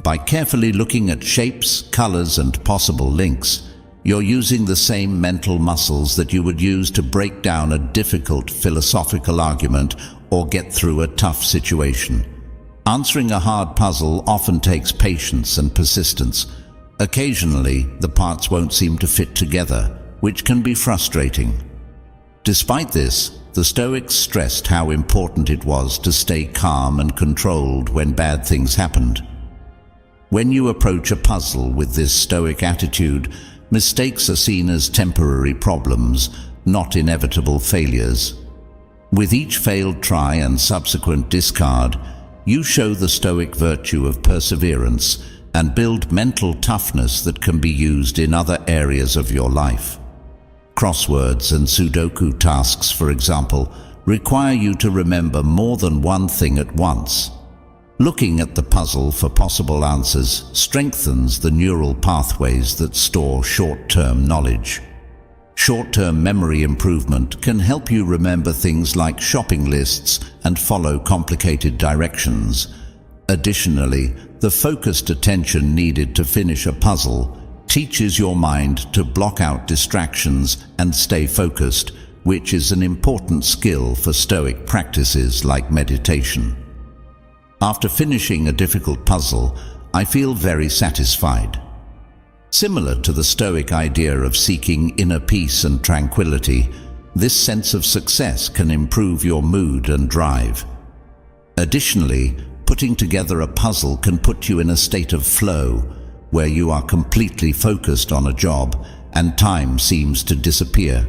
By carefully looking at shapes, colors, and possible links, you're using the same mental muscles that you would use to break down a difficult philosophical argument or get through a tough situation. Answering a hard puzzle often takes patience and persistence. Occasionally, the parts won't seem to fit together, which can be frustrating. Despite this, the Stoics stressed how important it was to stay calm and controlled when bad things happened. When you approach a puzzle with this Stoic attitude, mistakes are seen as temporary problems, not inevitable failures. With each failed try and subsequent discard, you show the Stoic virtue of perseverance and build mental toughness that can be used in other areas of your life. Crosswords and Sudoku tasks, for example, require you to remember more than one thing at once. Looking at the puzzle for possible answers strengthens the neural pathways that store short-term knowledge. Short-term memory improvement can help you remember things like shopping lists and follow complicated directions. Additionally, the focused attention needed to finish a puzzle teaches your mind to block out distractions and stay focused, which is an important skill for Stoic practices like meditation. After finishing a difficult puzzle, I feel very satisfied. Similar to the Stoic idea of seeking inner peace and tranquility, this sense of success can improve your mood and drive. Additionally, putting together a puzzle can put you in a state of flow, where you are completely focused on a job and time seems to disappear.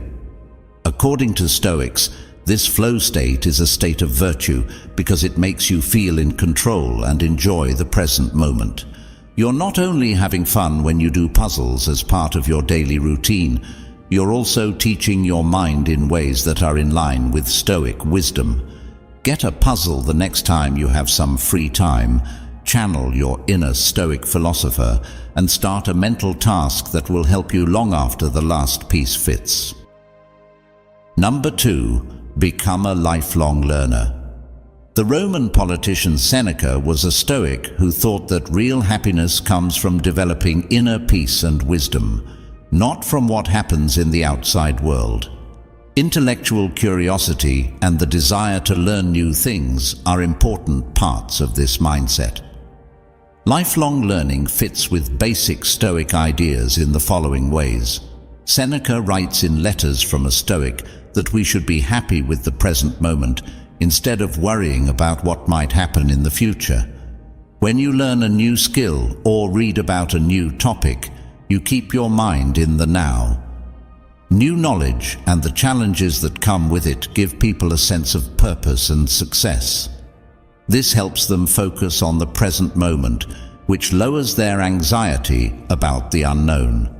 According to Stoics, this flow state is a state of virtue because it makes you feel in control and enjoy the present moment. You're not only having fun when you do puzzles as part of your daily routine, you're also teaching your mind in ways that are in line with Stoic wisdom. Get a puzzle the next time you have some free time, channel your inner Stoic philosopher, and start a mental task that will help you long after the last piece fits. Number 2. Become a lifelong learner. The Roman politician Seneca was a Stoic who thought that real happiness comes from developing inner peace and wisdom, not from what happens in the outside world. Intellectual curiosity and the desire to learn new things are important parts of this mindset. Lifelong learning fits with basic Stoic ideas in the following ways. Seneca writes in Letters from a Stoic that we should be happy with the present moment instead of worrying about what might happen in the future. When you learn a new skill or read about a new topic, you keep your mind in the now. New knowledge and the challenges that come with it give people a sense of purpose and success. This helps them focus on the present moment, which lowers their anxiety about the unknown.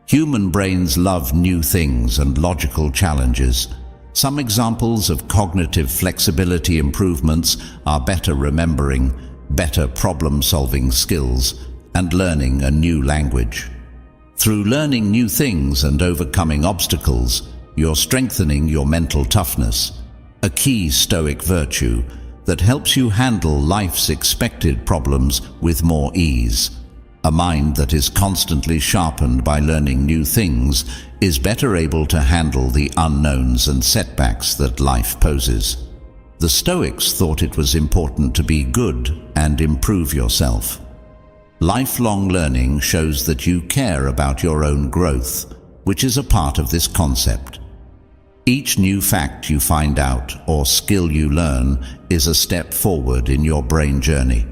Human brains love new things and logical challenges. Some examples of cognitive flexibility improvements are better remembering, better problem-solving skills, and learning a new language. Through learning new things and overcoming obstacles, you're strengthening your mental toughness, a key Stoic virtue that helps you handle life's expected problems with more ease. A mind that is constantly sharpened by learning new things is better able to handle the unknowns and setbacks that life poses. The Stoics thought it was important to be good and improve yourself. Lifelong learning shows that you care about your own growth, which is a part of this concept. Each new fact you find out or skill you learn is a step forward in your brain journey.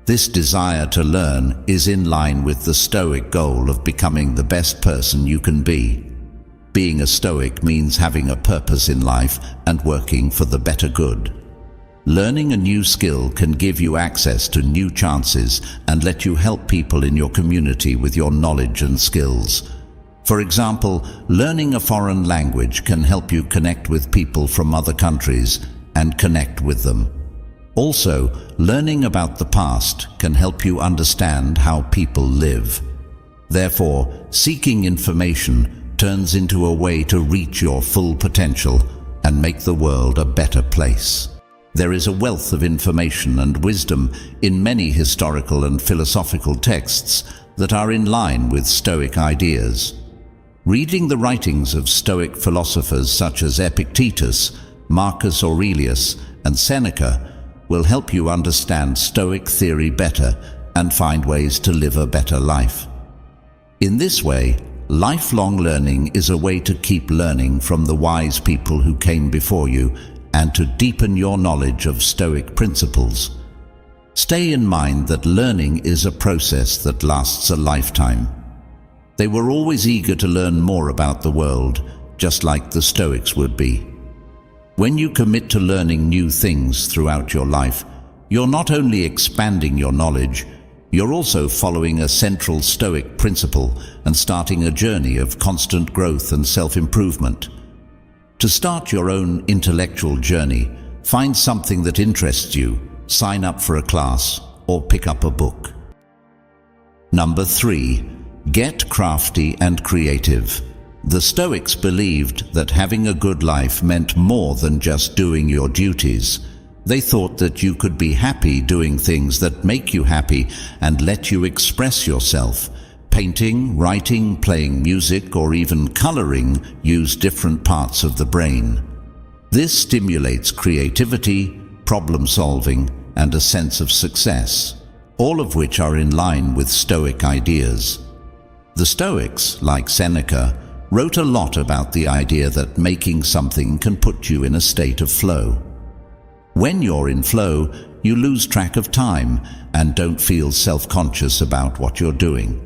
This desire to learn is in line with the Stoic goal of becoming the best person you can be. Being a Stoic means having a purpose in life and working for the better good. Learning a new skill can give you access to new chances and let you help people in your community with your knowledge and skills. For example, learning a foreign language can help you connect with people from other countries and connect with them. Also, learning about the past can help you understand how people live. Therefore, seeking information turns into a way to reach your full potential and make the world a better place. There is a wealth of information and wisdom in many historical and philosophical texts that are in line with Stoic ideas. Reading the writings of Stoic philosophers such as Epictetus, Marcus Aurelius, and Seneca will help you understand Stoic theory better and find ways to live a better life. In this way, lifelong learning is a way to keep learning from the wise people who came before you and to deepen your knowledge of Stoic principles. Stay in mind that learning is a process that lasts a lifetime. They were always eager to learn more about the world, just like the Stoics would be. When you commit to learning new things throughout your life, you're not only expanding your knowledge, you're also following a central Stoic principle and starting a journey of constant growth and self-improvement. To start your own intellectual journey, find something that interests you, sign up for a class, or pick up a book. Number 3. Get crafty and creative. The Stoics believed that having a good life meant more than just doing your duties. They thought that you could be happy doing things that make you happy and let you express yourself. Painting, writing, playing music, or even coloring use different parts of the brain. This stimulates creativity, problem-solving, and a sense of success, all of which are in line with Stoic ideas. The Stoics, like Seneca, wrote a lot about the idea that making something can put you in a state of flow. When you're in flow, you lose track of time and don't feel self-conscious about what you're doing.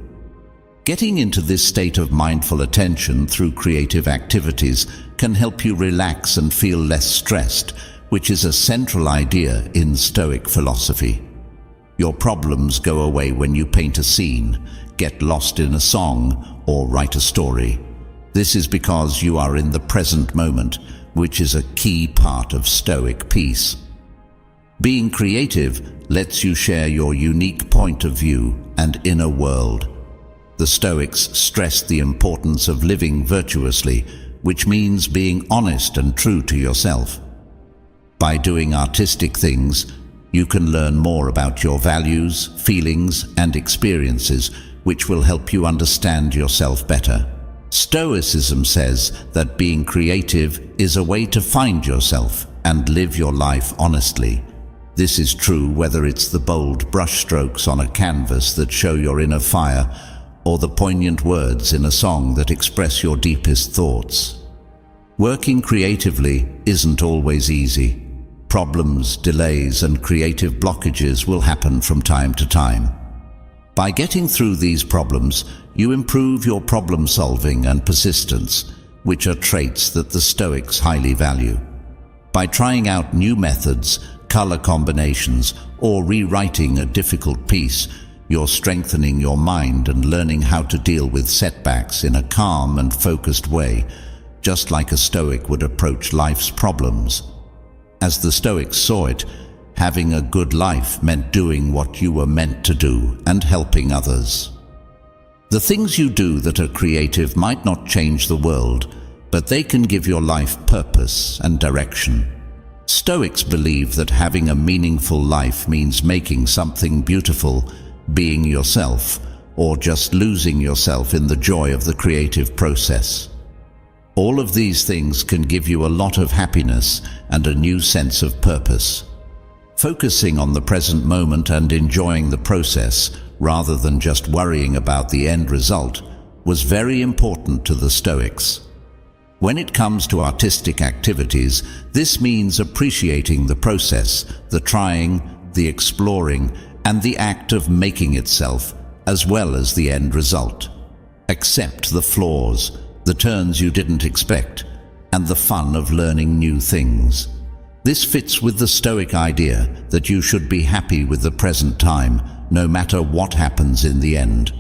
Getting into this state of mindful attention through creative activities can help you relax and feel less stressed, which is a central idea in Stoic philosophy. Your problems go away when you paint a scene, get lost in a song, or write a story. This is because you are in the present moment, which is a key part of Stoic peace. Being creative lets you share your unique point of view and inner world. The Stoics stressed the importance of living virtuously, which means being honest and true to yourself. By doing artistic things, you can learn more about your values, feelings, and experiences, which will help you understand yourself better. Stoicism says that being creative is a way to find yourself and live your life honestly. This is true whether it's the bold brushstrokes on a canvas that show your inner fire, or the poignant words in a song that express your deepest thoughts. Working creatively isn't always easy. Problems, delays, and creative blockages will happen from time to time. By getting through these problems, you improve your problem solving and persistence, which are traits that the Stoics highly value. By trying out new methods, color combinations, or rewriting a difficult piece, you're strengthening your mind and learning how to deal with setbacks in a calm and focused way, just like a Stoic would approach life's problems. As the Stoics saw it, having a good life meant doing what you were meant to do and helping others. The things you do that are creative might not change the world, but they can give your life purpose and direction. Stoics believe that having a meaningful life means making something beautiful, being yourself, or just losing yourself in the joy of the creative process. All of these things can give you a lot of happiness and a new sense of purpose. Focusing on the present moment and enjoying the process, rather than just worrying about the end result, was very important to the Stoics. When it comes to artistic activities, this means appreciating the process, the trying, the exploring, and the act of making itself, as well as the end result. Accept the flaws, the turns you didn't expect, and the fun of learning new things. This fits with the Stoic idea that you should be happy with the present time, no matter what happens in the end.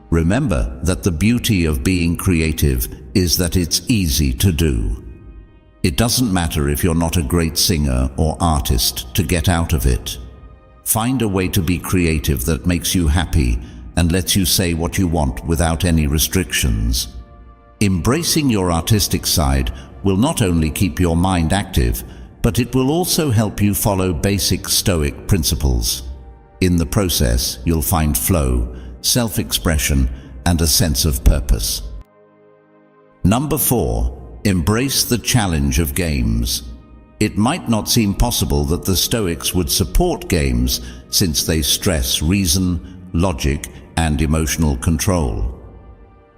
Remember that the beauty of being creative is that it's easy to do. It doesn't matter if you're not a great singer or artist to get out of it. Find a way to be creative that makes you happy and lets you say what you want without any restrictions. Embracing your artistic side will not only keep your mind active, but it will also help you follow basic Stoic principles. In the process, you'll find flow, self-expression, and a sense of purpose. Number 4, embrace the challenge of games. It might not seem possible that the Stoics would support games since they stress reason, logic, and emotional control.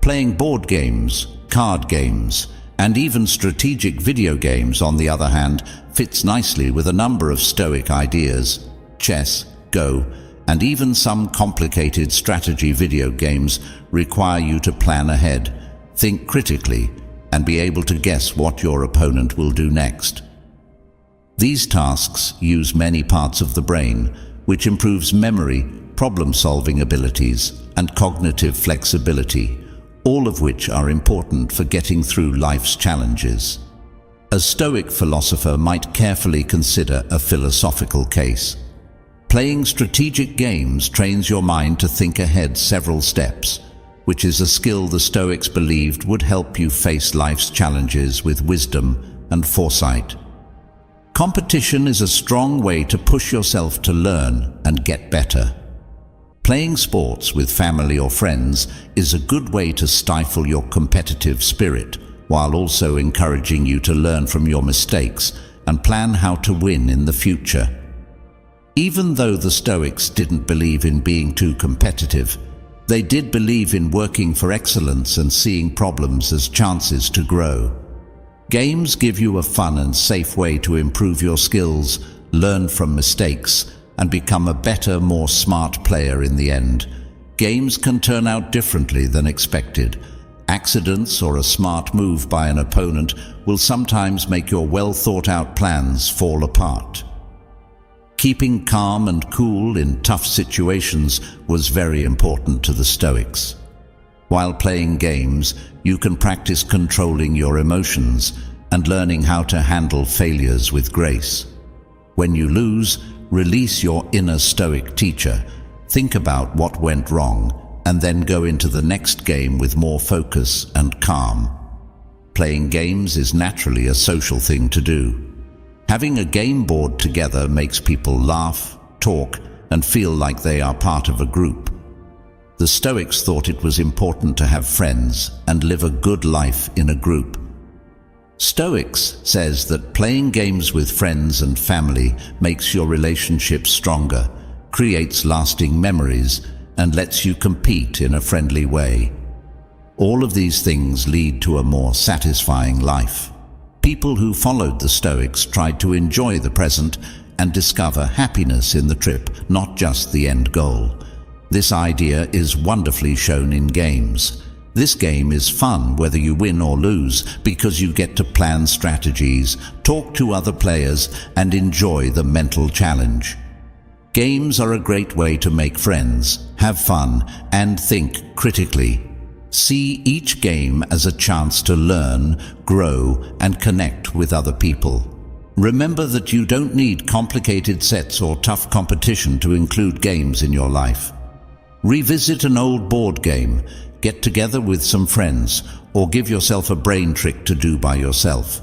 Playing board games, card games, and even strategic video games, on the other hand, fits nicely with a number of Stoic ideas. Chess, Go, and even some complicated strategy video games require you to plan ahead, think critically, and be able to guess what your opponent will do next. These tasks use many parts of the brain, which improves memory, problem-solving abilities, and cognitive flexibility, all of which are important for getting through life's challenges. A Stoic philosopher might carefully consider a philosophical case. Playing strategic games trains your mind to think ahead several steps, which is a skill the Stoics believed would help you face life's challenges with wisdom and foresight. Competition is a strong way to push yourself to learn and get better. Playing sports with family or friends is a good way to stifle your competitive spirit, while also encouraging you to learn from your mistakes and plan how to win in the future. Even though the Stoics didn't believe in being too competitive, they did believe in working for excellence and seeing problems as chances to grow. Games give you a fun and safe way to improve your skills, learn from mistakes, and become a better, more smart player in the end. Games can turn out differently than expected. Accidents or a smart move by an opponent will sometimes make your well-thought-out plans fall apart. Keeping calm and cool in tough situations was very important to the Stoics. While playing games, you can practice controlling your emotions and learning how to handle failures with grace. When you lose, release your inner Stoic teacher. Think about what went wrong, and then go into the next game with more focus and calm. Playing games is naturally a social thing to do. Having a game board together makes people laugh, talk, and feel like they are part of a group. The Stoics thought it was important to have friends and live a good life in a group. Stoics says that playing games with friends and family makes your relationships stronger, creates lasting memories, and lets you compete in a friendly way. All of these things lead to a more satisfying life. People who followed the Stoics tried to enjoy the present and discover happiness in the trip, not just the end goal. This idea is wonderfully shown in games. This game is fun whether you win or lose, because you get to plan strategies, talk to other players, and enjoy the mental challenge. Games are a great way to make friends, have fun, and think critically. See each game as a chance to learn, grow, and connect with other people. Remember that you don't need complicated sets or tough competition to include games in your life. Revisit an old board game, get together with some friends, or give yourself a brain trick to do by yourself.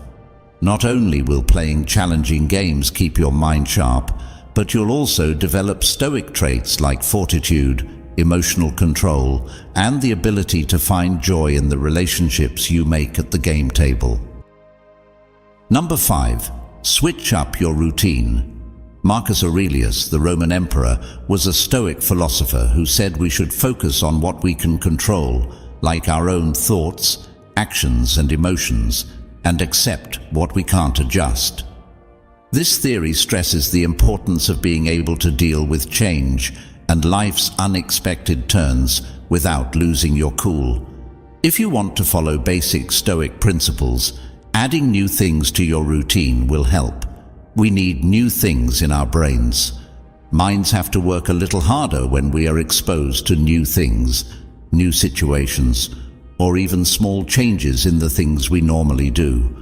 Not only will playing challenging games keep your mind sharp, but you'll also develop Stoic traits like fortitude, emotional control, and the ability to find joy in the relationships you make at the game table. Number 5. Switch up your routine. Marcus Aurelius, the Roman emperor, was a Stoic philosopher who said we should focus on what we can control, like our own thoughts, actions, and emotions, and accept what we can't adjust. This theory stresses the importance of being able to deal with change and life's unexpected turns without losing your cool. If you want to follow basic Stoic principles, adding new things to your routine will help. We need new things in our brains. Minds have to work a little harder when we are exposed to new things, new situations, or even small changes in the things we normally do.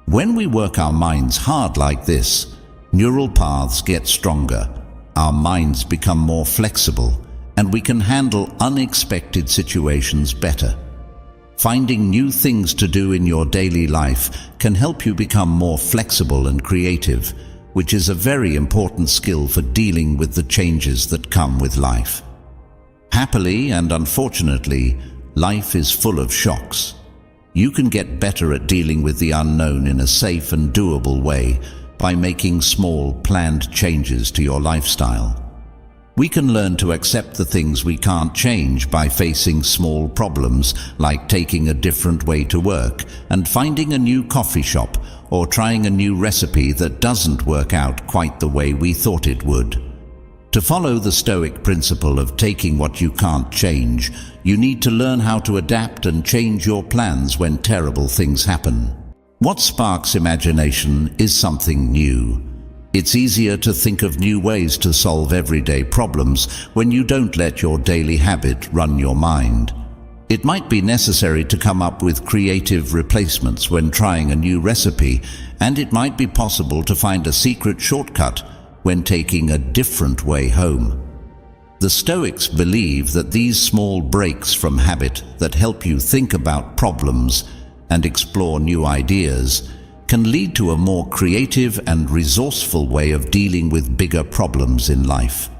When we work our minds hard like this, neural paths get stronger, our minds become more flexible, and we can handle unexpected situations better. Finding new things to do in your daily life can help you become more flexible and creative, which is a very important skill for dealing with the changes that come with life. Happily and unfortunately, life is full of shocks. You can get better at dealing with the unknown in a safe and doable way by making small, planned changes to your lifestyle. We can learn to accept the things we can't change by facing small problems like taking a different way to work and finding a new coffee shop or trying a new recipe that doesn't work out quite the way we thought it would. To follow the Stoic principle of taking what you can't change, you need to learn how to adapt and change your plans when terrible things happen. What sparks imagination is something new. It's easier to think of new ways to solve everyday problems when you don't let your daily habit run your mind. It might be necessary to come up with creative replacements when trying a new recipe, and it might be possible to find a secret shortcut when taking a different way home. The Stoics believe that these small breaks from habit that help you think about problems and explore new ideas can lead to a more creative and resourceful way of dealing with bigger problems in life.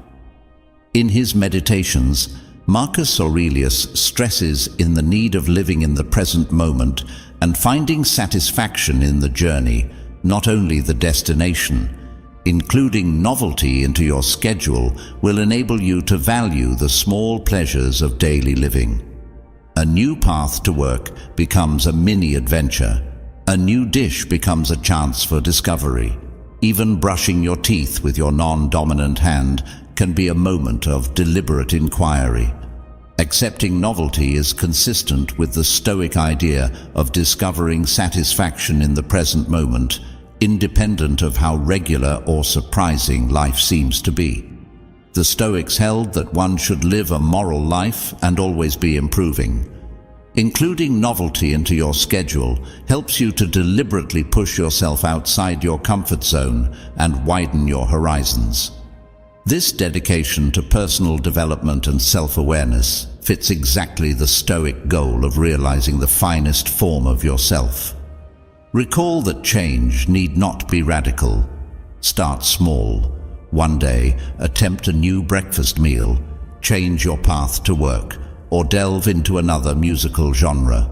In his meditations, Marcus Aurelius stresses in the need of living in the present moment and finding satisfaction in the journey, not only the destination. Including novelty into your schedule will enable you to value the small pleasures of daily living. A new path to work becomes a mini adventure. A new dish becomes a chance for discovery. Even brushing your teeth with your non-dominant hand can be a moment of deliberate inquiry. Accepting novelty is consistent with the Stoic idea of discovering satisfaction in the present moment, independent of how regular or surprising life seems to be. The Stoics held that one should live a moral life and always be improving. Including novelty into your schedule helps you to deliberately push yourself outside your comfort zone and widen your horizons. This dedication to personal development and self-awareness fits exactly the Stoic goal of realizing the finest form of yourself. Recall that change need not be radical. Start small. One day, attempt a new breakfast meal, change your path to work, or delve into another musical genre.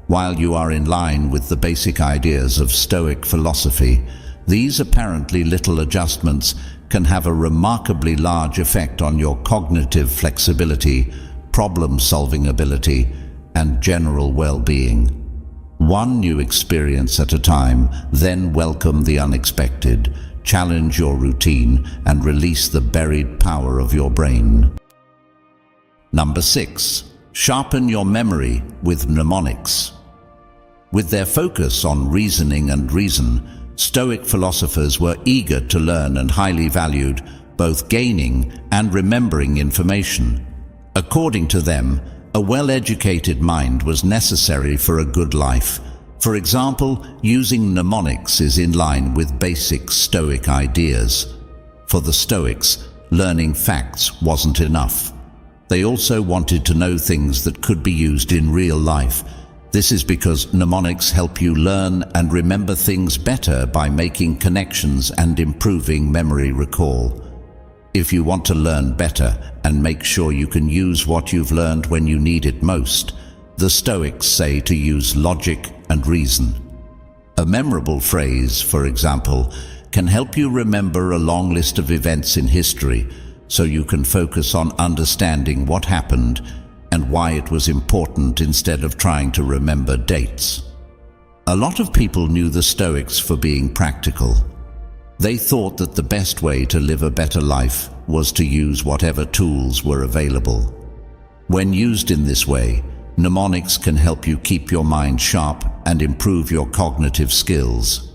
While you are in line with the basic ideas of Stoic philosophy, these apparently little adjustments can have a remarkably large effect on your cognitive flexibility, problem-solving ability, and general well-being. One new experience at a time, then welcome the unexpected, challenge your routine, and release the buried power of your brain. Number 6. Sharpen your memory with mnemonics. With their focus on reasoning and reason, Stoic philosophers were eager to learn and highly valued both gaining and remembering information. According to them, a well-educated mind was necessary for a good life. For example, using mnemonics is in line with basic Stoic ideas. For the Stoics, learning facts wasn't enough. They also wanted to know things that could be used in real life. This is because mnemonics help you learn and remember things better by making connections and improving memory recall. If you want to learn better and make sure you can use what you've learned when you need it most, the Stoics say to use logic and reason. A memorable phrase, for example, can help you remember a long list of events in history, so you can focus on understanding what happened and why it was important instead of trying to remember dates. A lot of people knew the Stoics for being practical. They thought that the best way to live a better life was to use whatever tools were available. When used in this way, mnemonics can help you keep your mind sharp and improve your cognitive skills.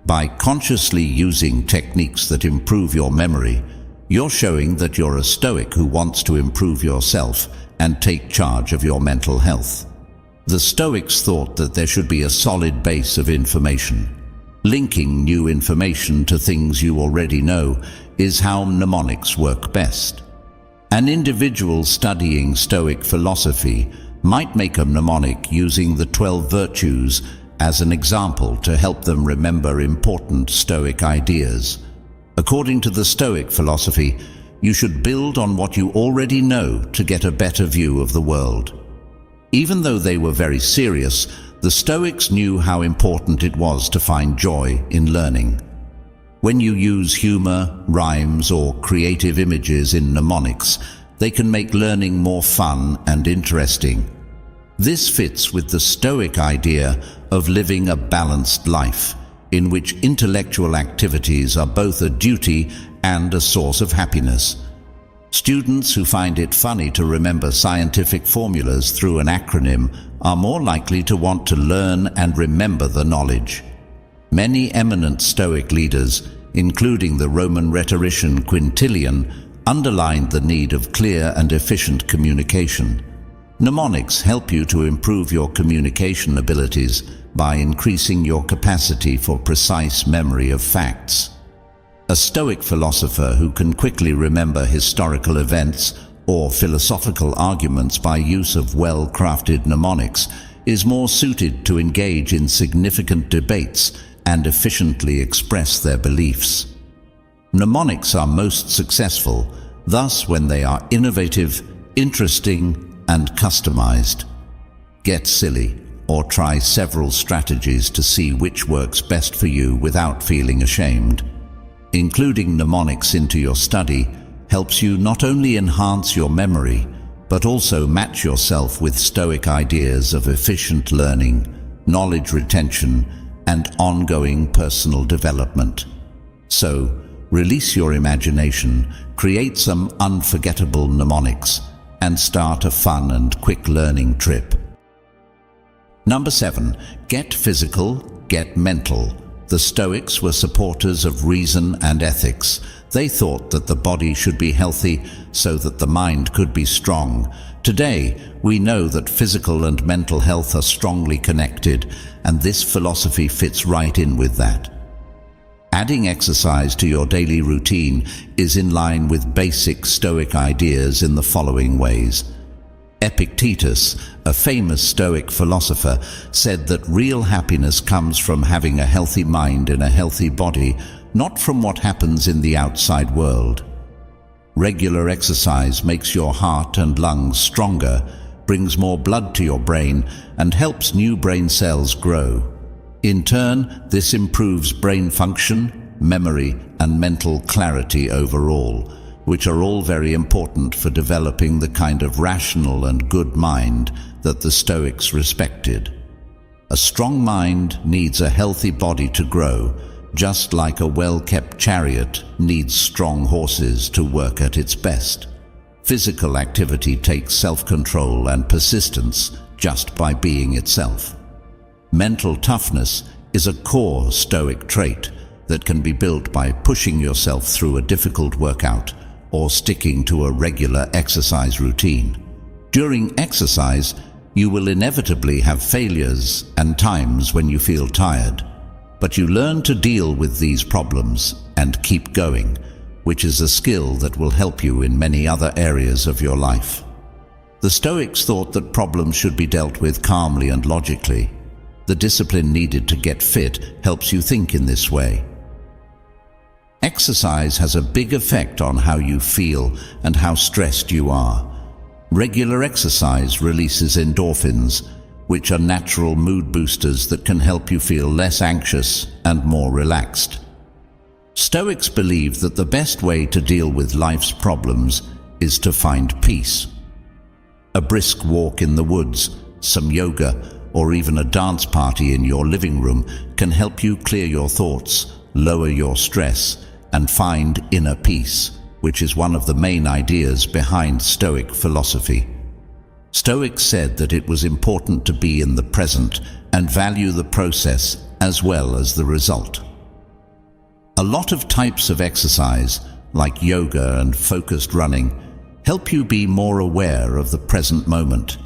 By consciously using techniques that improve your memory, you're showing that you're a Stoic who wants to improve yourself and take charge of your mental health. The Stoics thought that there should be a solid base of information. Linking new information to things you already know is how mnemonics work best. An individual studying Stoic philosophy might make a mnemonic using the 12 virtues as an example to help them remember important Stoic ideas. According to the Stoic philosophy, you should build on what you already know to get a better view of the world. Even though they were very serious, the Stoics knew how important it was to find joy in learning. When you use humor, rhymes, or creative images in mnemonics, they can make learning more fun and interesting. This fits with the Stoic idea of living a balanced life, in which intellectual activities are both a duty and a source of happiness. Students who find it funny to remember scientific formulas through an acronym are more likely to want to learn and remember the knowledge. Many eminent Stoic leaders, including the Roman rhetorician Quintilian, underlined the need of clear and efficient communication. Mnemonics help you to improve your communication abilities by increasing your capacity for precise memory of facts. A Stoic philosopher who can quickly remember historical events or philosophical arguments by use of well-crafted mnemonics is more suited to engage in significant debates and efficiently express their beliefs. Mnemonics are most successful, thus, when they are innovative, interesting, and customized. Get silly, or try several strategies to see which works best for you without feeling ashamed. Including mnemonics into your study helps you not only enhance your memory, but also match yourself with Stoic ideas of efficient learning, knowledge retention, and ongoing personal development. So, release your imagination, create some unforgettable mnemonics, and start a fun and quick learning trip. Number 7. Get physical, get mental. The Stoics were supporters of reason and ethics. They thought that the body should be healthy so that the mind could be strong. Today, we know that physical and mental health are strongly connected, and this philosophy fits right in with that. Adding exercise to your daily routine is in line with basic Stoic ideas in the following ways. Epictetus, a famous Stoic philosopher, said that real happiness comes from having a healthy mind in a healthy body, not from what happens in the outside world. Regular exercise makes your heart and lungs stronger, brings more blood to your brain, and helps new brain cells grow. In turn, this improves brain function, memory, and mental clarity overall, which are all very important for developing the kind of rational and good mind that the Stoics respected. A strong mind needs a healthy body to grow, just like a well-kept chariot needs strong horses to work at its best. Physical activity takes self-control and persistence just by being itself. Mental toughness is a core Stoic trait that can be built by pushing yourself through a difficult workout or sticking to a regular exercise routine. During exercise, you will inevitably have failures and times when you feel tired, but you learn to deal with these problems and keep going, which is a skill that will help you in many other areas of your life. The Stoics thought that problems should be dealt with calmly and logically. The discipline needed to get fit helps you think in this way. Exercise has a big effect on how you feel and how stressed you are. Regular exercise releases endorphins, which are natural mood boosters that can help you feel less anxious and more relaxed. Stoics believe that the best way to deal with life's problems is to find peace. A brisk walk in the woods, some yoga, or even a dance party in your living room can help you clear your thoughts, lower your stress, and find inner peace, which is one of the main ideas behind Stoic philosophy. Stoics said that it was important to be in the present and value the process as well as the result. A lot of types of exercise, like yoga and focused running, help you be more aware of the present moment.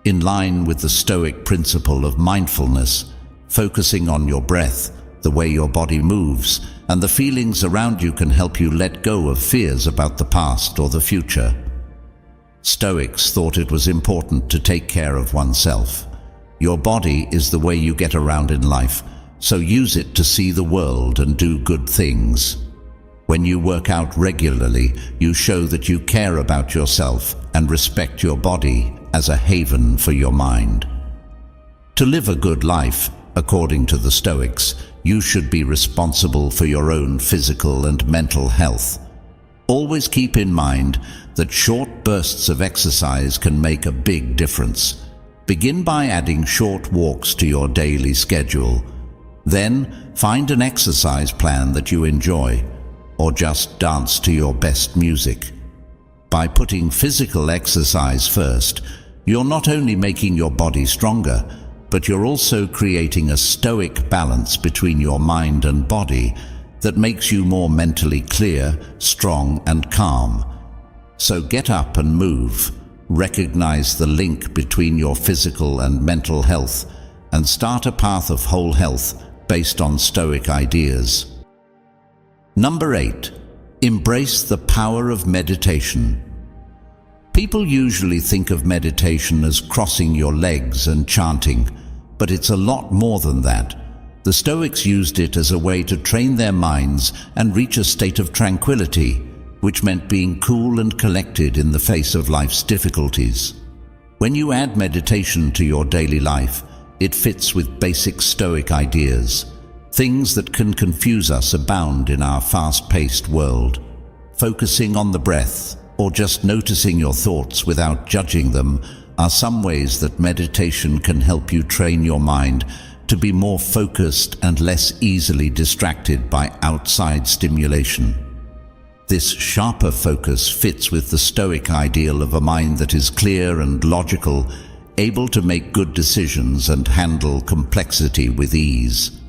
In line with the Stoic principle of mindfulness, focusing on your breath, the way your body moves, and the feelings around you can help you let go of fears about the past or the future. Stoics thought it was important to take care of oneself. Your body is the way you get around in life, so use it to see the world and do good things. When you work out regularly, you show that you care about yourself and respect your body as a haven for your mind. To live a good life, according to the Stoics, you should be responsible for your own physical and mental health. Always keep in mind that short bursts of exercise can make a big difference. Begin by adding short walks to your daily schedule. Then, find an exercise plan that you enjoy, or just dance to your best music. By putting physical exercise first, you're not only making your body stronger, but you're also creating a stoic balance between your mind and body that makes you more mentally clear, strong, and calm. So get up and move. Recognize the link between your physical and mental health, and start a path of whole health based on Stoic ideas. Number 8. Embrace the power of meditation. People usually think of meditation as crossing your legs and chanting, but it's a lot more than that. The Stoics used it as a way to train their minds and reach a state of tranquility, which meant being cool and collected in the face of life's difficulties. When you add meditation to your daily life, it fits with basic Stoic ideas. Things that can confuse us abound in our fast-paced world. Focusing on the breath, or just noticing your thoughts without judging them, are some ways that meditation can help you train your mind to be more focused and less easily distracted by outside stimulation. This sharper focus fits with the Stoic ideal of a mind that is clear and logical, able to make good decisions and handle complexity with ease.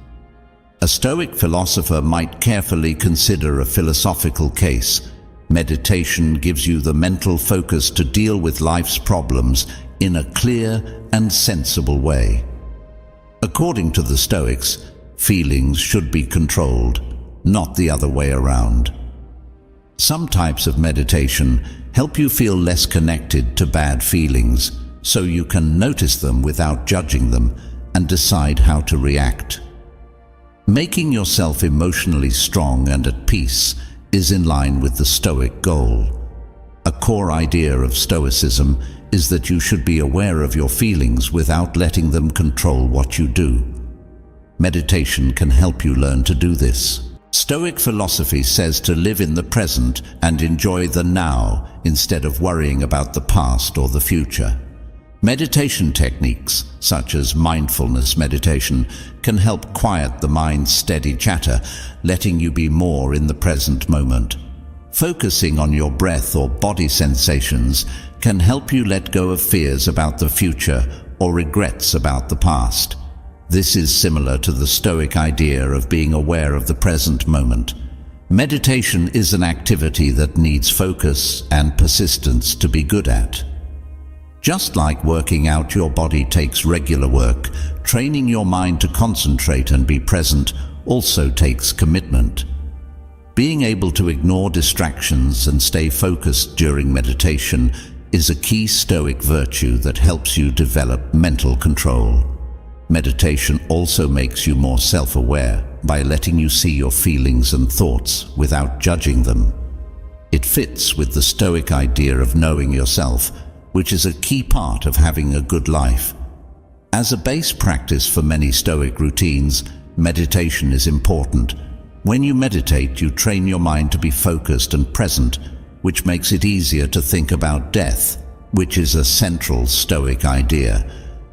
A Stoic philosopher might carefully consider a philosophical case. Meditation gives you the mental focus to deal with life's problems in a clear and sensible way. According to the Stoics, feelings should be controlled, not the other way around. Some types of meditation help you feel less connected to bad feelings, so you can notice them without judging them and decide how to react. Making yourself emotionally strong and at peace is in line with the Stoic goal. A core idea of Stoicism is that you should be aware of your feelings without letting them control what you do. Meditation can help you learn to do this. Stoic philosophy says to live in the present and enjoy the now instead of worrying about the past or the future. Meditation techniques, such as mindfulness meditation, can help quiet the mind's steady chatter, letting you be more in the present moment. Focusing on your breath or body sensations can help you let go of fears about the future or regrets about the past. This is similar to the Stoic idea of being aware of the present moment. Meditation is an activity that needs focus and persistence to be good at. Just like working out your body takes regular work, training your mind to concentrate and be present also takes commitment. Being able to ignore distractions and stay focused during meditation is a key Stoic virtue that helps you develop mental control. Meditation also makes you more self-aware by letting you see your feelings and thoughts without judging them. It fits with the Stoic idea of knowing yourself, which is a key part of having a good life. As a base practice for many Stoic routines, meditation is important. When you meditate, you train your mind to be focused and present, which makes it easier to think about death, which is a central Stoic idea.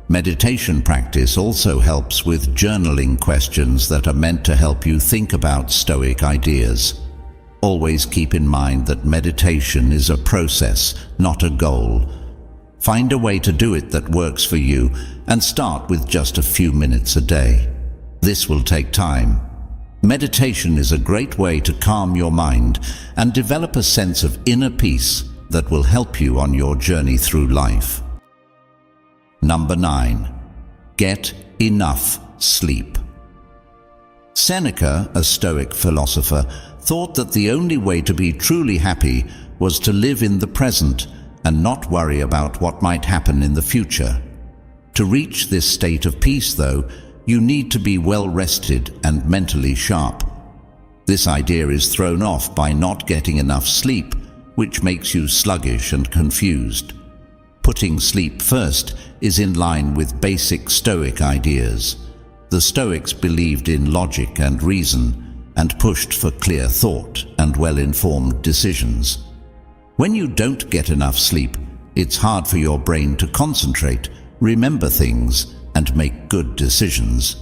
Meditation practice also helps with journaling questions that are meant to help you think about Stoic ideas. Always keep in mind that meditation is a process, not a goal. Find a way to do it that works for you and start with just a few minutes a day. This will take time. Meditation is a great way to calm your mind and develop a sense of inner peace that will help you on your journey through life. Number 9. Get enough sleep. Seneca, a Stoic philosopher, thought that the only way to be truly happy was to live in the present and not worry about what might happen in the future. To reach this state of peace, though, you need to be well rested and mentally sharp. This idea is thrown off by not getting enough sleep, which makes you sluggish and confused. Putting sleep first is in line with basic Stoic ideas. The Stoics believed in logic and reason, and pushed for clear thought and well-informed decisions. When you don't get enough sleep, it's hard for your brain to concentrate, remember things, and make good decisions.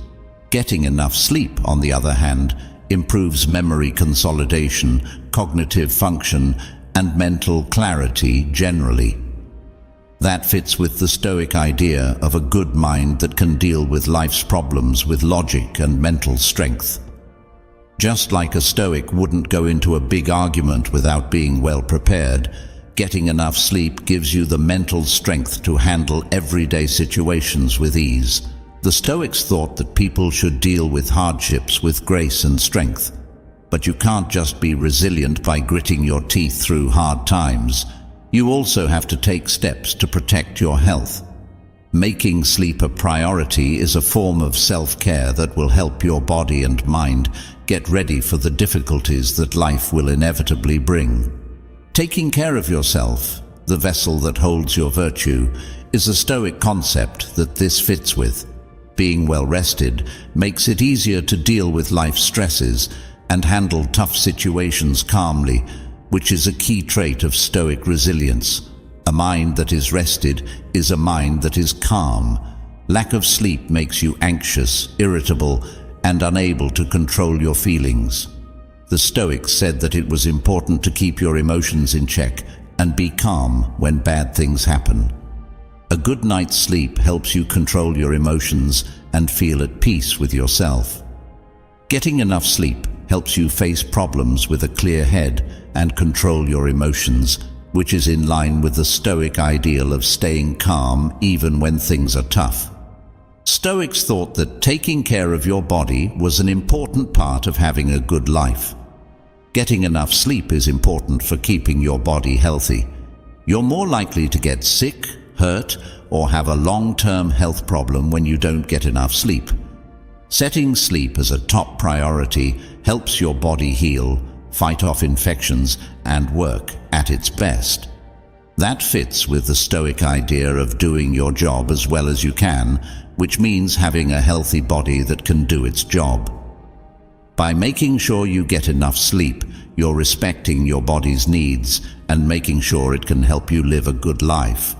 Getting enough sleep, on the other hand, improves memory consolidation, cognitive function, and mental clarity generally. That fits with the Stoic idea of a good mind that can deal with life's problems with logic and mental strength. Just like a Stoic wouldn't go into a big argument without being well prepared, getting enough sleep gives you the mental strength to handle everyday situations with ease. The Stoics thought that people should deal with hardships with grace and strength. But you can't just be resilient by gritting your teeth through hard times. You also have to take steps to protect your health. Making sleep a priority is a form of self-care that will help your body and mind get ready for the difficulties that life will inevitably bring. Taking care of yourself, the vessel that holds your virtue, is a Stoic concept that this fits with. Being well rested makes it easier to deal with life's stresses and handle tough situations calmly, which is a key trait of Stoic resilience. A mind that is rested is a mind that is calm. Lack of sleep makes you anxious, irritable, and unable to control your feelings. The Stoics said that it was important to keep your emotions in check and be calm when bad things happen. A good night's sleep helps you control your emotions and feel at peace with yourself. Getting enough sleep helps you face problems with a clear head and control your emotions, which is in line with the Stoic ideal of staying calm even when things are tough. Stoics thought that taking care of your body was an important part of having a good life. Getting enough sleep is important for keeping your body healthy. You're more likely to get sick, hurt, or have a long-term health problem when you don't get enough sleep. Setting sleep as a top priority helps your body heal, fight off infections, and work at its best. That fits with the Stoic idea of doing your job as well as you can, which means having a healthy body that can do its job. By making sure you get enough sleep, you're respecting your body's needs and making sure it can help you live a good life.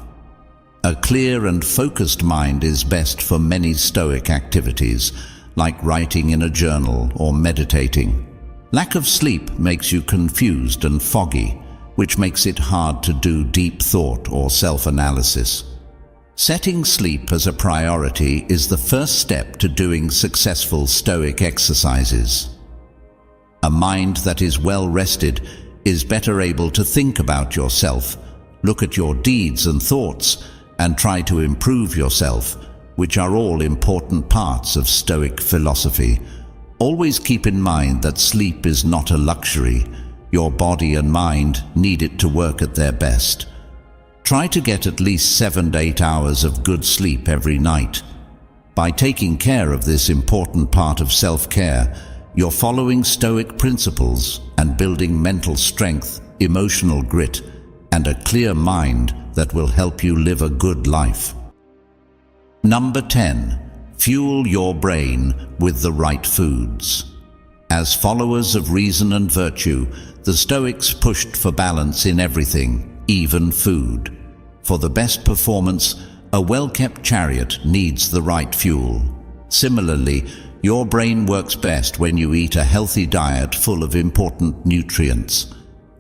A clear and focused mind is best for many Stoic activities, like writing in a journal or meditating. Lack of sleep makes you confused and foggy, which makes it hard to do deep thought or self-analysis. Setting sleep as a priority is the first step to doing successful Stoic exercises. A mind that is well rested is better able to think about yourself, look at your deeds and thoughts, and try to improve yourself, which are all important parts of Stoic philosophy. Always keep in mind that sleep is not a luxury. Your body and mind need it to work at their best. Try to get at least 7 to 8 hours of good sleep every night. By taking care of this important part of self-care, you're following Stoic principles and building mental strength, emotional grit, and a clear mind that will help you live a good life. Number 10. Fuel your brain with the right foods. As followers of reason and virtue, the Stoics pushed for balance in everything, even food. For the best performance, a well-kept chariot needs the right fuel. Similarly, your brain works best when you eat a healthy diet full of important nutrients.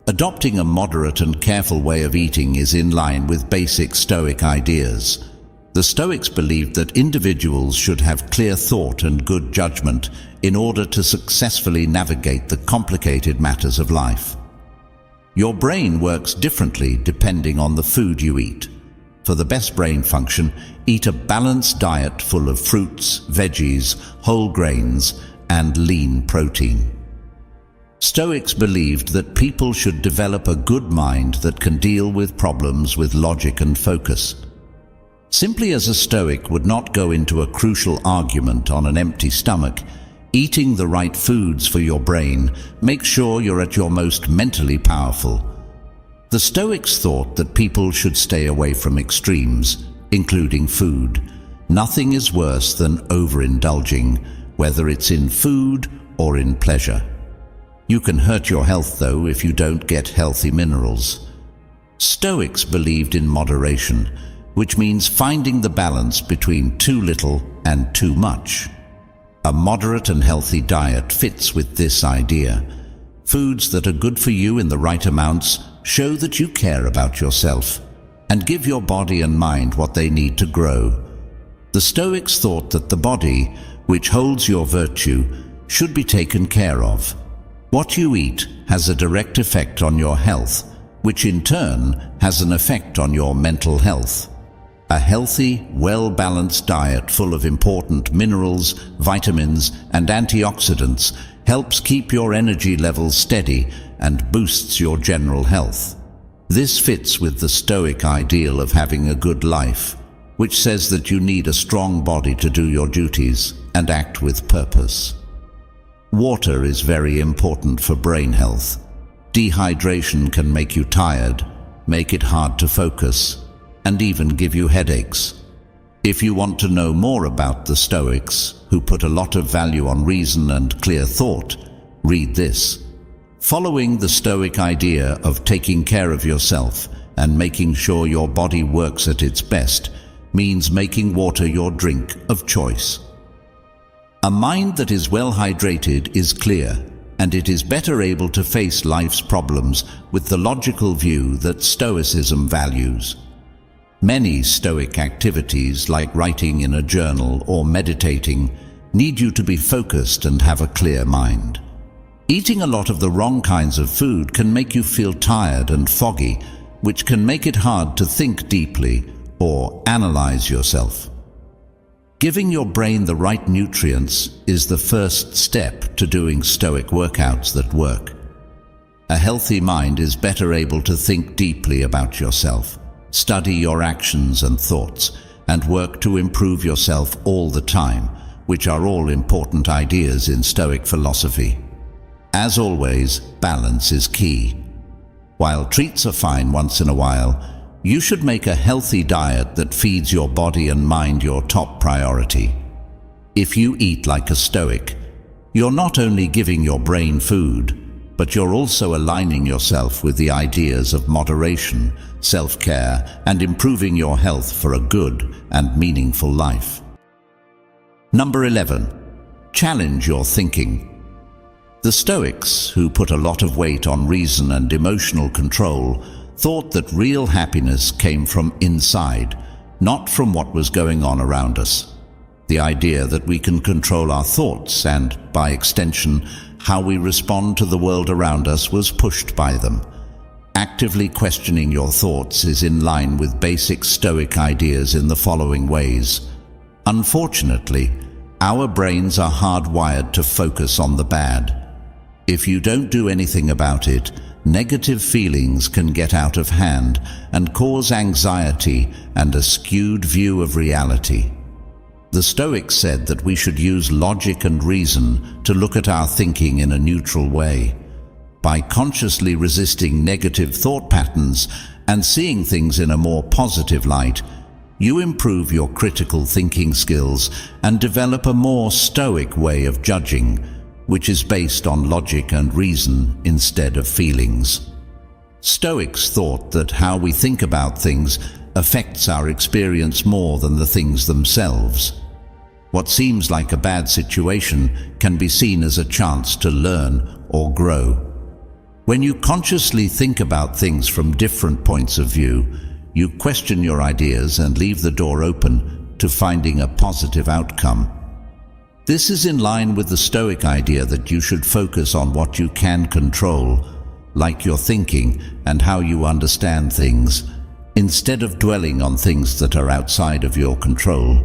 Adopting a moderate and careful way of eating is in line with basic Stoic ideas. The Stoics believed that individuals should have clear thought and good judgment in order to successfully navigate the complicated matters of life. Your brain works differently depending on the food you eat. For the best brain function, eat a balanced diet full of fruits, veggies, whole grains, and lean protein. Stoics believed that people should develop a good mind that can deal with problems with logic and focus. Simply as a Stoic would not go into a crucial argument on an empty stomach, eating the right foods for your brain makes sure you're at your most mentally powerful. The Stoics thought that people should stay away from extremes, including food. Nothing is worse than overindulging, whether it's in food or in pleasure. You can hurt your health, though, if you don't get healthy minerals. Stoics believed in moderation, which means finding the balance between too little and too much. A moderate and healthy diet fits with this idea. Foods that are good for you in the right amounts show that you care about yourself and give your body and mind what they need to grow. The Stoics thought that the body, which holds your virtue, should be taken care of. What you eat has a direct effect on your health, which in turn has an effect on your mental health. A healthy, well-balanced diet full of important minerals, vitamins, and antioxidants helps keep your energy levels steady and boosts your general health. This fits with the Stoic ideal of having a good life, which says that you need a strong body to do your duties and act with purpose. Water is very important for brain health. Dehydration can make you tired, make it hard to focus, and even give you headaches. If you want to know more about the Stoics, who put a lot of value on reason and clear thought, read this. Following the Stoic idea of taking care of yourself and making sure your body works at its best means making water your drink of choice. A mind that is well hydrated is clear, and it is better able to face life's problems with the logical view that Stoicism values. Many Stoic activities, like writing in a journal or meditating, need you to be focused and have a clear mind. Eating a lot of the wrong kinds of food can make you feel tired and foggy, which can make it hard to think deeply or analyze yourself. Giving your brain the right nutrients is the first step to doing Stoic workouts that work. A healthy mind is better able to think deeply about yourself, study your actions and thoughts, and work to improve yourself all the time, which are all important ideas in Stoic philosophy. As always, balance is key. While treats are fine once in a while, you should make a healthy diet that feeds your body and mind your top priority. If you eat like a Stoic, you're not only giving your brain food, but you're also aligning yourself with the ideas of moderation, self-care, and improving your health for a good and meaningful life. Number 11. Challenge your thinking. The Stoics, who put a lot of weight on reason and emotional control, thought that real happiness came from inside, not from what was going on around us. The idea that we can control our thoughts and, by extension, how we respond to the world around us was pushed by them. Actively questioning your thoughts is in line with basic Stoic ideas in the following ways. Unfortunately, our brains are hardwired to focus on the bad. If you don't do anything about it, negative feelings can get out of hand and cause anxiety and a skewed view of reality. The Stoics said that we should use logic and reason to look at our thinking in a neutral way. By consciously resisting negative thought patterns and seeing things in a more positive light, you improve your critical thinking skills and develop a more Stoic way of judging, which is based on logic and reason instead of feelings. Stoics thought that how we think about things affects our experience more than the things themselves. What seems like a bad situation can be seen as a chance to learn or grow. When you consciously think about things from different points of view, you question your ideas and leave the door open to finding a positive outcome. This is in line with the Stoic idea that you should focus on what you can control, like your thinking and how you understand things, instead of dwelling on things that are outside of your control.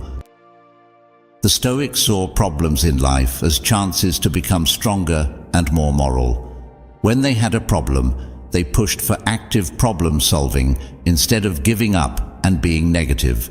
The Stoics saw problems in life as chances to become stronger and more moral. When they had a problem, they pushed for active problem solving instead of giving up and being negative.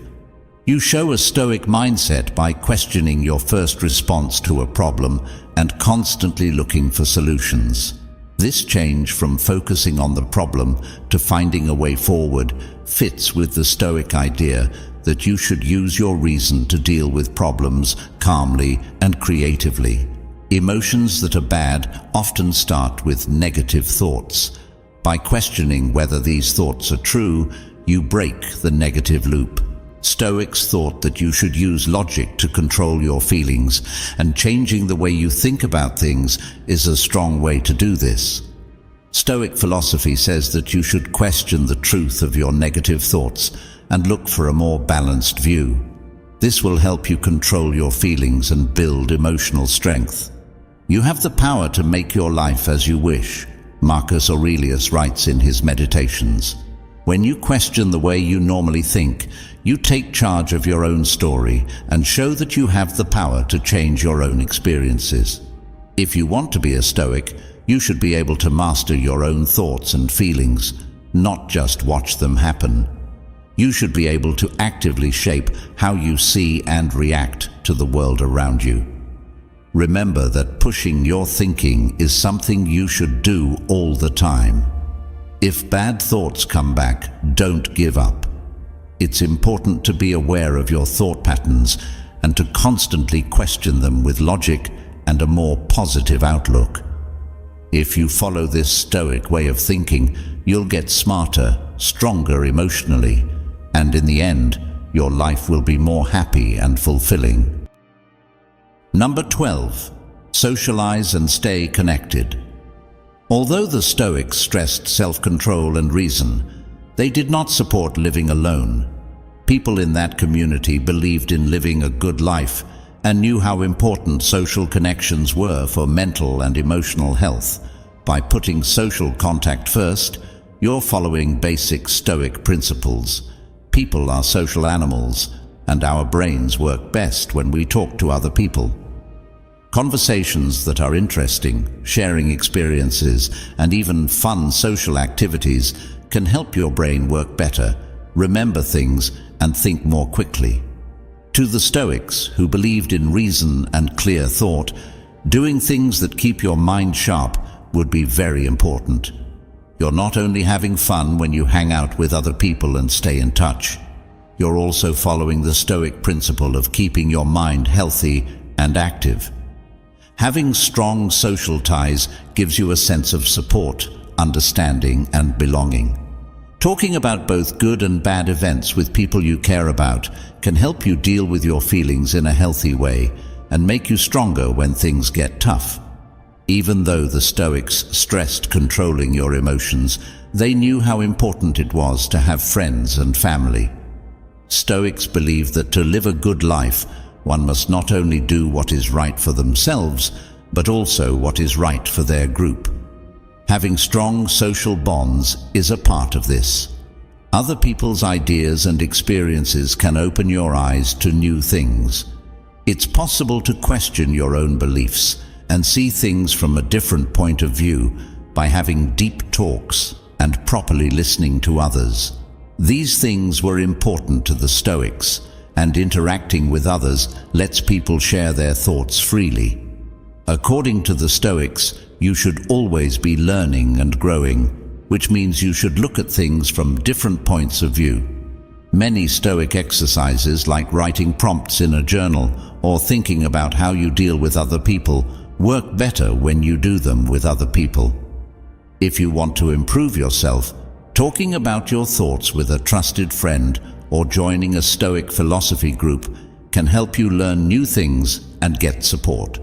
You show a Stoic mindset by questioning your first response to a problem and constantly looking for solutions. This change from focusing on the problem to finding a way forward fits with the Stoic idea that you should use your reason to deal with problems calmly and creatively. Emotions that are bad often start with negative thoughts. By questioning whether these thoughts are true, you break the negative loop. Stoics thought that you should use logic to control your feelings, and changing the way you think about things is a strong way to do this. Stoic philosophy says that you should question the truth of your negative thoughts and look for a more balanced view. This will help you control your feelings and build emotional strength. You have the power to make your life as you wish, Marcus Aurelius writes in his Meditations. When you question the way you normally think, you take charge of your own story and show that you have the power to change your own experiences. If you want to be a Stoic, you should be able to master your own thoughts and feelings, not just watch them happen. You should be able to actively shape how you see and react to the world around you. Remember that pushing your thinking is something you should do all the time. If bad thoughts come back, don't give up. It's important to be aware of your thought patterns and to constantly question them with logic and a more positive outlook. If you follow this Stoic way of thinking, you'll get smarter, stronger emotionally, and in the end, your life will be more happy and fulfilling. Number 12. Socialize and stay connected. Although the Stoics stressed self-control and reason, they did not support living alone. People in that community believed in living a good life and knew how important social connections were for mental and emotional health. By putting social contact first, you're following basic Stoic principles. People are social animals, and our brains work best when we talk to other people. Conversations that are interesting, sharing experiences, and even fun social activities can help your brain work better, remember things, and think more quickly. To the Stoics, who believed in reason and clear thought, doing things that keep your mind sharp would be very important. You're not only having fun when you hang out with other people and stay in touch, you're also following the Stoic principle of keeping your mind healthy and active. Having strong social ties gives you a sense of support, understanding, and belonging. Talking about both good and bad events with people you care about can help you deal with your feelings in a healthy way and make you stronger when things get tough. Even though the Stoics stressed controlling your emotions, they knew how important it was to have friends and family. Stoics believed that to live a good life, one must not only do what is right for themselves, but also what is right for their group. Having strong social bonds is a part of this. Other people's ideas and experiences can open your eyes to new things. It's possible to question your own beliefs and see things from a different point of view by having deep talks and properly listening to others. These things were important to the Stoics, and interacting with others lets people share their thoughts freely. According to the Stoics, you should always be learning and growing, which means you should look at things from different points of view. Many Stoic exercises, like writing prompts in a journal or thinking about how you deal with other people, work better when you do them with other people. If you want to improve yourself, talking about your thoughts with a trusted friend or joining a Stoic philosophy group can help you learn new things and get support.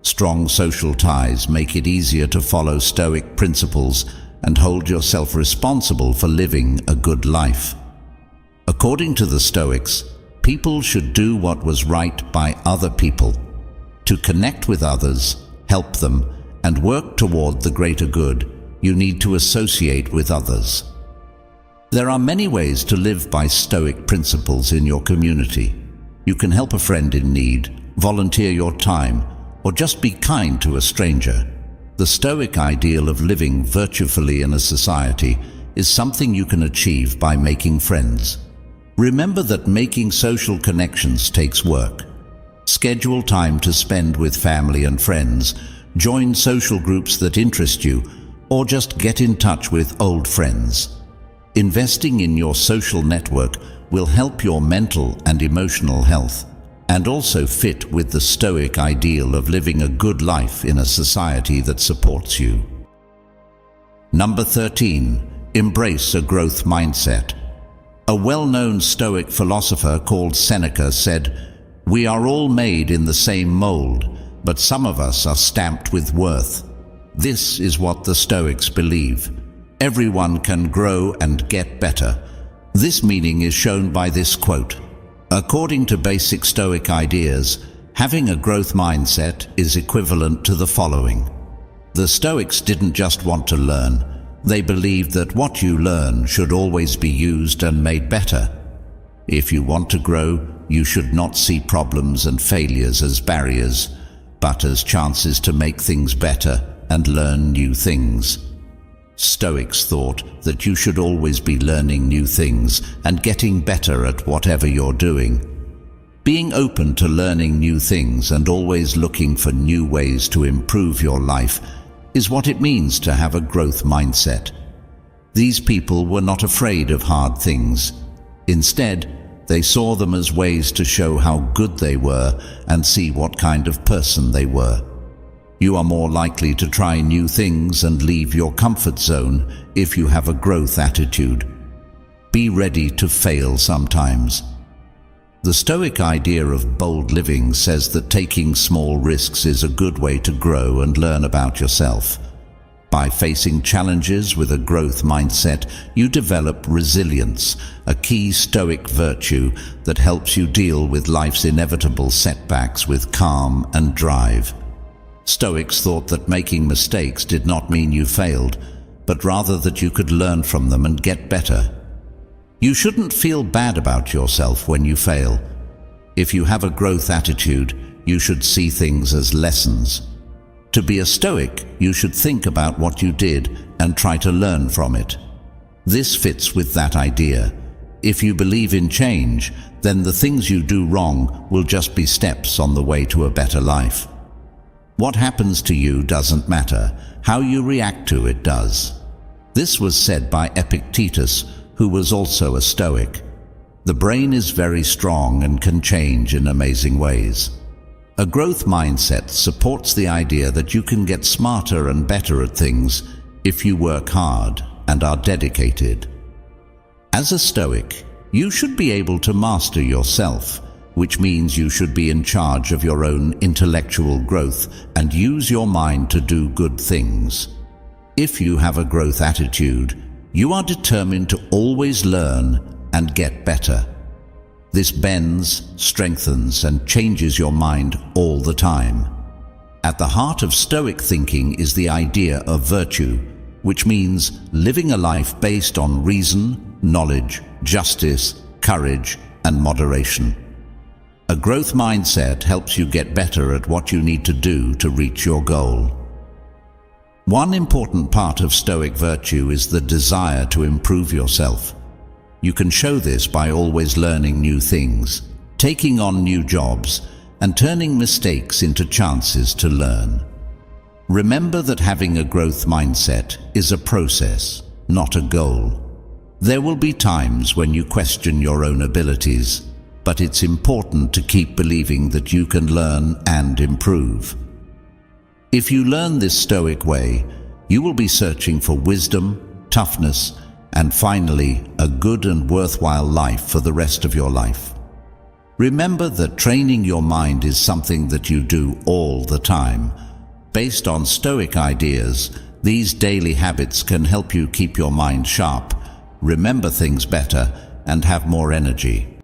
Strong social ties make it easier to follow Stoic principles and hold yourself responsible for living a good life. According to the Stoics, people should do what was right by other people. To connect with others, help them, and work toward the greater good, you need to associate with others. There are many ways to live by Stoic principles in your community. You can help a friend in need, volunteer your time, or just be kind to a stranger. The Stoic ideal of living virtuously in a society is something you can achieve by making friends. Remember that making social connections takes work. Schedule time to spend with family and friends, join social groups that interest you, or just get in touch with old friends. Investing in your social network will help your mental and emotional health, and also fit with the Stoic ideal of living a good life in a society that supports you. Number 13. Embrace a growth mindset. A well-known Stoic philosopher called Seneca said, "We are all made in the same mold, but some of us are stamped with worth." This is what the Stoics believe. Everyone can grow and get better. This meaning is shown by this quote. According to basic Stoic ideas, having a growth mindset is equivalent to the following. The Stoics didn't just want to learn. They believed that what you learn should always be used and made better. If you want to grow, you should not see problems and failures as barriers, but as chances to make things better and learn new things. Stoics thought that you should always be learning new things and getting better at whatever you're doing. Being open to learning new things and always looking for new ways to improve your life is what it means to have a growth mindset. These people were not afraid of hard things. Instead, they saw them as ways to show how good they were and see what kind of person they were. You are more likely to try new things and leave your comfort zone if you have a growth attitude. Be ready to fail sometimes. The Stoic idea of bold living says that taking small risks is a good way to grow and learn about yourself. By facing challenges with a growth mindset, you develop resilience, a key Stoic virtue that helps you deal with life's inevitable setbacks with calm and drive. Stoics thought that making mistakes did not mean you failed, but rather that you could learn from them and get better. You shouldn't feel bad about yourself when you fail. If you have a growth attitude, you should see things as lessons. To be a Stoic, you should think about what you did and try to learn from it. This fits with that idea. If you believe in change, then the things you do wrong will just be steps on the way to a better life. What happens to you doesn't matter. How you react to it does. This was said by Epictetus, who was also a Stoic. The brain is very strong and can change in amazing ways. A growth mindset supports the idea that you can get smarter and better at things if you work hard and are dedicated. As a Stoic, you should be able to master yourself, which means you should be in charge of your own intellectual growth and use your mind to do good things. If you have a growth attitude, you are determined to always learn and get better. This bends, strengthens, and changes your mind all the time. At the heart of Stoic thinking is the idea of virtue, which means living a life based on reason, knowledge, justice, courage, and moderation. A growth mindset helps you get better at what you need to do to reach your goal. One important part of Stoic virtue is the desire to improve yourself. You can show this by always learning new things, taking on new jobs, and turning mistakes into chances to learn. Remember that having a growth mindset is a process, not a goal. There will be times when you question your own abilities, but it's important to keep believing that you can learn and improve. If you learn this Stoic way, you will be searching for wisdom, toughness, and finally, a good and worthwhile life for the rest of your life. Remember that training your mind is something that you do all the time. Based on Stoic ideas, these daily habits can help you keep your mind sharp, remember things better, and have more energy.